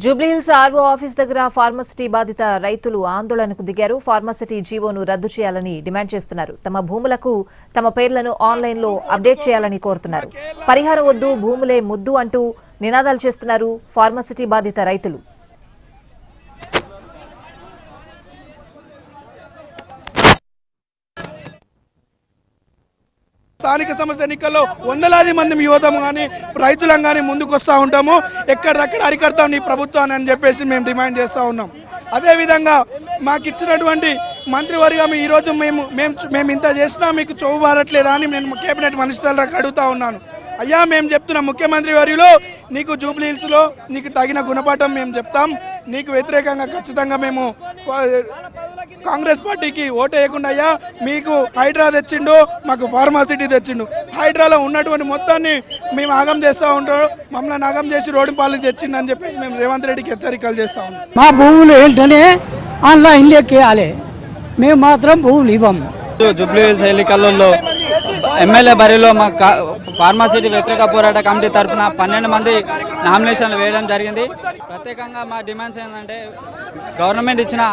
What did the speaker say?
Jubilee Hills RO office దగ్గర ఫార్మసిటీ బాధిత రైతులు ఆందోళనకు దిగారు. ఫార్మసిటీ జీవోను రద్దు చేయాలని డిమాండ్ చేస్తున్నారు. తమ భూములకు తమ పేర్లను ఆన్లైన్లో అప్డేట్ చేయాలని కోరుతున్నారు. పరిహారం వద్దు, భూములే ముద్దు అంటూ నినాదాలు చేస్తున్నారు ఫార్మసిటీ బాధిత రైతులు. స్థానిక సంస్థ ఎన్నికల్లో వందలాది మంది యువతం కానీ రైతులం కానీ ముందుకు వస్తూ ఉంటాము. ఎక్కడిదక్కడ అరికడతాం నీ ప్రభుత్వాన్ని అని చెప్పేసి మేము డిమాండ్ చేస్తూ ఉన్నాం. అదేవిధంగా మాకు ఇచ్చినటువంటి మంత్రివర్గం ఈరోజు మేము ఇంత చేసినా మీకు చౌబారట్లేదా అని నేను కేబినెట్ మినిస్టర్లకు అడుగుతూ ఉన్నాను. అయ్యా, మేము చెప్తున్నాం ముఖ్యమంత్రి వర్యులు, నీకు జూబ్లీహిల్స్లో నీకు తగిన గుణపాఠం మేము చెప్తాం. నీకు వ్యతిరేకంగా ఖచ్చితంగా మేము కాంగ్రెస్ పార్టీకి ఓటు వేయకుండా అయ్యా మీకు హైడ్రా తెచ్చిండు, మాకు ఫార్మాసిటీ తెచ్చిండు. హైడ్రాలో ఉన్నటువంటి మొత్తాన్ని మేము ఆగం చేస్తూ ఉంటాడు, మమ్మల్ని ఆగం చేసి రోడ్డు పాలకి తెచ్చిండు అని చెప్పేసి మేము రేవంత్ రెడ్డికి హెచ్చరికలు చేస్తూ ఉన్నాం. మా భూములు ఏంటనే ఆన్లైన్లో ఎక్కేయాలి, మేము మాత్రం భూములు ఇవ్వము. జూబ్లీహిల్స్ ఎన్నికల్లో ఎమ్మెల్యే బరిలో మా ఫార్మాసిటీ వ్యతిరేక పోరాట కమిటీ తరఫున 12 మంది నామినేషన్లు వేయడం జరిగింది. ప్రత్యేకంగా మా డిమాండ్స్ ఏంటంటే గవర్నమెంట్ ఇచ్చిన